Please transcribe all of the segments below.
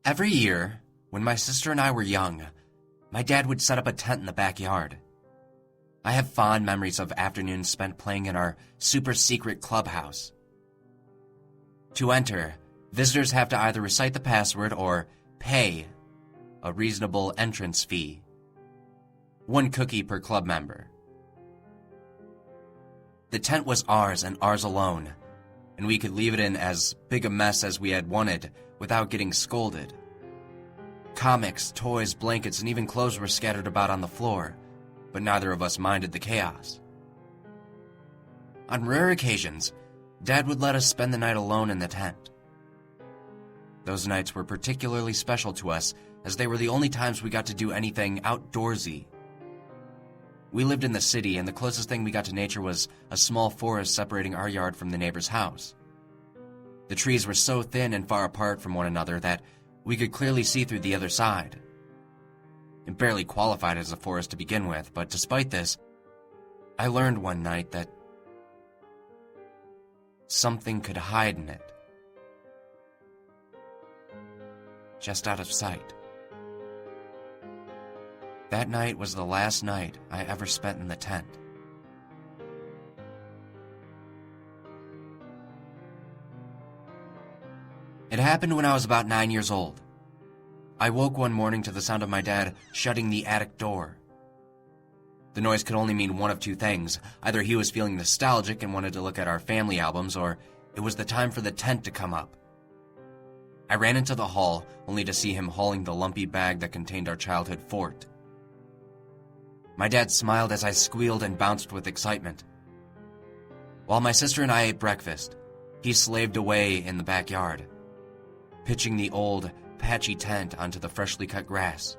Every year, when my sister and I were young, my dad would set up a tent in the backyard. I have fond memories of afternoons spent playing in our super-secret clubhouse. To enter, visitors have to either recite the password or pay a reasonable entrance fee. 1 cookie per club member. The tent was ours and ours alone, and we could leave it in as big a mess as we had wanted without getting scolded. Comics, toys, blankets, and even clothes were scattered about on the floor, but neither of us minded the chaos. On rare occasions, Dad would let us spend the night alone in the tent. Those nights were particularly special to us, as they were the only times we got to do anything outdoorsy. We lived in the city, and the closest thing we got to nature was a small forest separating our yard from the neighbor's house. The trees were so thin and far apart from one another that we could clearly see through the other side. It barely qualified as a forest to begin with, but despite this, I learned one night that something could hide in it. Just out of sight. That night was the last night I ever spent in the tent. It happened when I was about 9 years old. I woke one morning to the sound of my dad shutting the attic door. The noise could only mean one of two things. Either he was feeling nostalgic and wanted to look at our family albums, or it was the time for the tent to come up. I ran into the hall, only to see him hauling the lumpy bag that contained our childhood fort. My dad smiled as I squealed and bounced with excitement. While my sister and I ate breakfast, he slaved away in the backyard, pitching the old, patchy tent onto the freshly cut grass.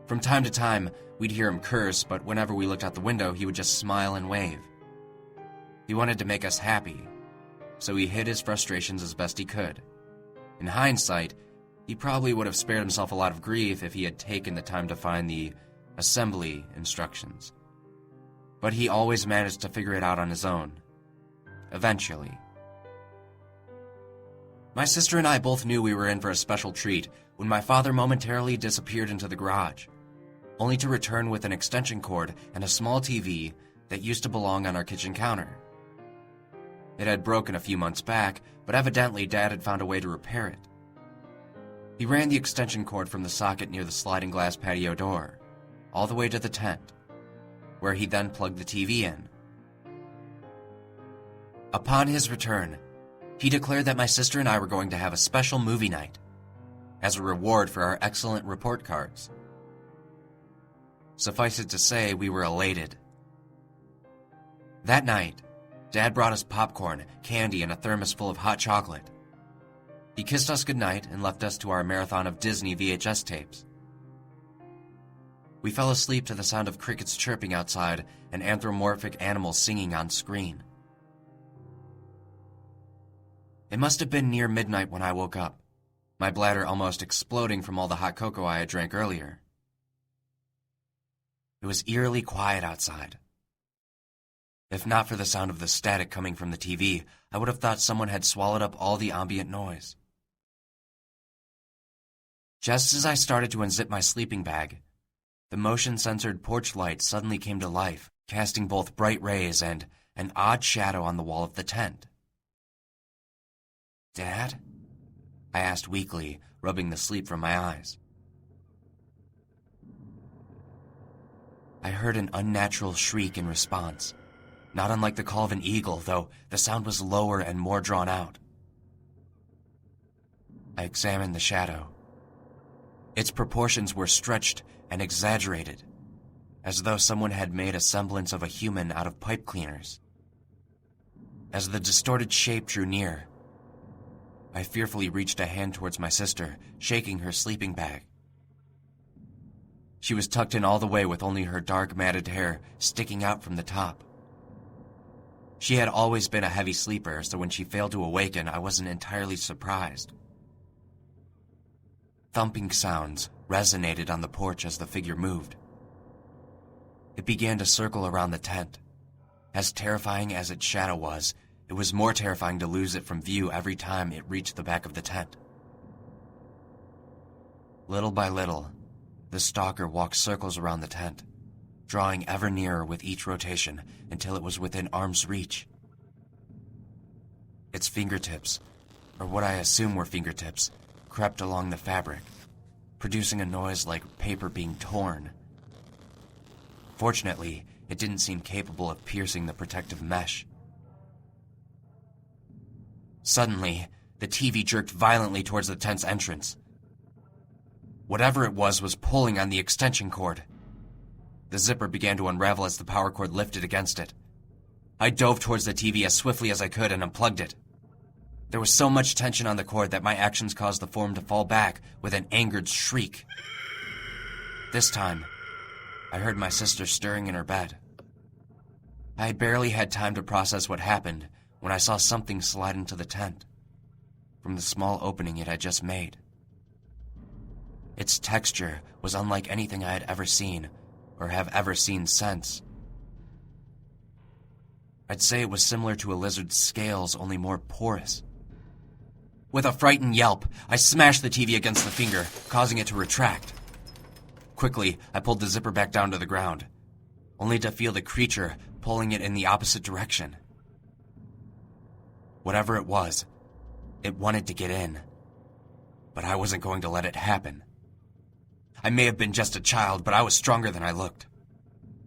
From time to time, we'd hear him curse, but whenever we looked out the window, he would just smile and wave. He wanted to make us happy, so he hid his frustrations as best he could. In hindsight, he probably would have spared himself a lot of grief if he had taken the time to find the assembly instructions. But he always managed to figure it out on his own. Eventually. My sister and I both knew we were in for a special treat when my father momentarily disappeared into the garage, only to return with an extension cord and a small TV that used to belong on our kitchen counter. It had broken a few months back, but evidently Dad had found a way to repair it. He ran the extension cord from the socket near the sliding glass patio door, all the way to the tent, where he then plugged the TV in. Upon his return, he declared that my sister and I were going to have a special movie night, as a reward for our excellent report cards. Suffice it to say, we were elated. That night, Dad brought us popcorn, candy, and a thermos full of hot chocolate. He kissed us goodnight and left us to our marathon of Disney VHS tapes. We fell asleep to the sound of crickets chirping outside and anthropomorphic animals singing on screen. It must have been near midnight when I woke up, my bladder almost exploding from all the hot cocoa I had drank earlier. It was eerily quiet outside. If not for the sound of the static coming from the TV, I would have thought someone had swallowed up all the ambient noise. Just as I started to unzip my sleeping bag, the motion-censored porch light suddenly came to life, casting both bright rays and an odd shadow on the wall of the tent. "Dad?" I asked weakly, rubbing the sleep from my eyes. I heard an unnatural shriek in response, not unlike the call of an eagle, though the sound was lower and more drawn out. I examined the shadow. Its proportions were stretched and exaggerated, as though someone had made a semblance of a human out of pipe cleaners. As the distorted shape drew near, I fearfully reached a hand towards my sister, shaking her sleeping bag. She was tucked in all the way with only her dark matted hair sticking out from the top. She had always been a heavy sleeper, so when she failed to awaken, I wasn't entirely surprised. Thumping sounds resonated on the porch as the figure moved. It began to circle around the tent. As terrifying as its shadow was, it was more terrifying to lose it from view every time it reached the back of the tent. Little by little, the stalker walked circles around the tent, drawing ever nearer with each rotation until it was within arm's reach. Its fingertips, or what I assume were fingertips, crept along the fabric, producing a noise like paper being torn. Fortunately, it didn't seem capable of piercing the protective mesh. Suddenly, the TV jerked violently towards the tent's entrance. Whatever it was pulling on the extension cord. The zipper began to unravel as the power cord lifted against it. I dove towards the TV as swiftly as I could and unplugged it. There was so much tension on the cord that my actions caused the form to fall back with an angered shriek. This time, I heard my sister stirring in her bed. I had barely had time to process what happened when I saw something slide into the tent from the small opening it had just made. Its texture was unlike anything I had ever seen or have ever seen since. I'd say it was similar to a lizard's scales, only more porous. With a frightened yelp, I smashed the TV against the finger, causing it to retract. Quickly, I pulled the zipper back down to the ground, only to feel the creature pulling it in the opposite direction. Whatever it was, it wanted to get in, but I wasn't going to let it happen. I may have been just a child, but I was stronger than I looked.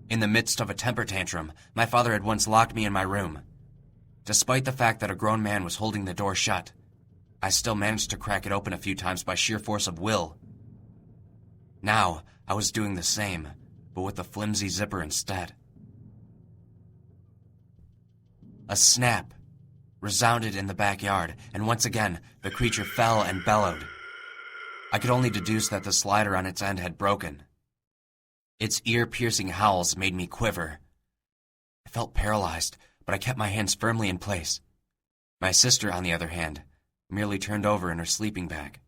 In the midst of a temper tantrum, my father had once locked me in my room. Despite the fact that a grown man was holding the door shut, I still managed to crack it open a few times by sheer force of will. Now, I was doing the same, but with a flimsy zipper instead. A snap resounded in the backyard, and once again, the creature fell and bellowed. I could only deduce that the slider on its end had broken. Its ear-piercing howls made me quiver. I felt paralyzed, but I kept my hands firmly in place. My sister, on the other hand, merely turned over in her sleeping bag.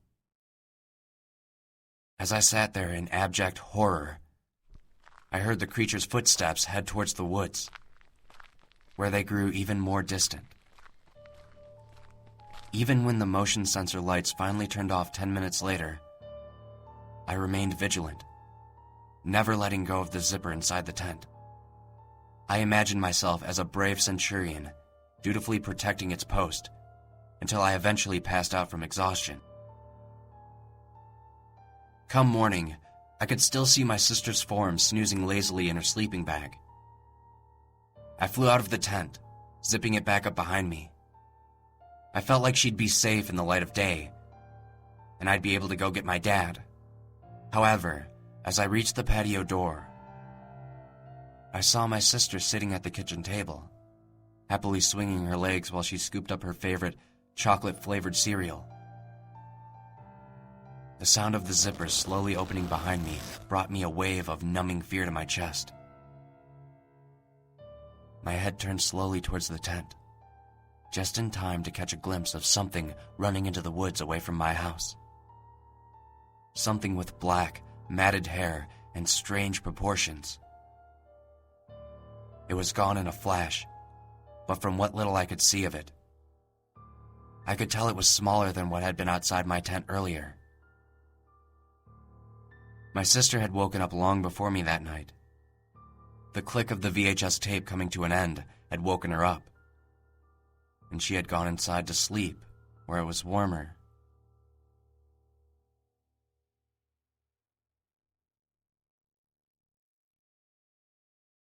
As I sat there in abject horror, I heard the creature's footsteps head towards the woods, where they grew even more distant. Even when the motion sensor lights finally turned off 10 minutes later, I remained vigilant, never letting go of the zipper inside the tent. I imagined myself as a brave centurion, dutifully protecting its post, until I eventually passed out from exhaustion. Come morning, I could still see my sister's form snoozing lazily in her sleeping bag. I flew out of the tent, zipping it back up behind me. I felt like she'd be safe in the light of day, and I'd be able to go get my dad. However, as I reached the patio door, I saw my sister sitting at the kitchen table, happily swinging her legs while she scooped up her favorite chocolate-flavored cereal. The sound of the zipper slowly opening behind me brought me a wave of numbing fear to my chest. My head turned slowly towards the tent, just in time to catch a glimpse of something running into the woods away from my house. Something with black, matted hair and strange proportions. It was gone in a flash, but from what little I could see of it, I could tell it was smaller than what had been outside my tent earlier. My sister had woken up long before me that night. The click of the VHS tape coming to an end had woken her up, and she had gone inside to sleep, where it was warmer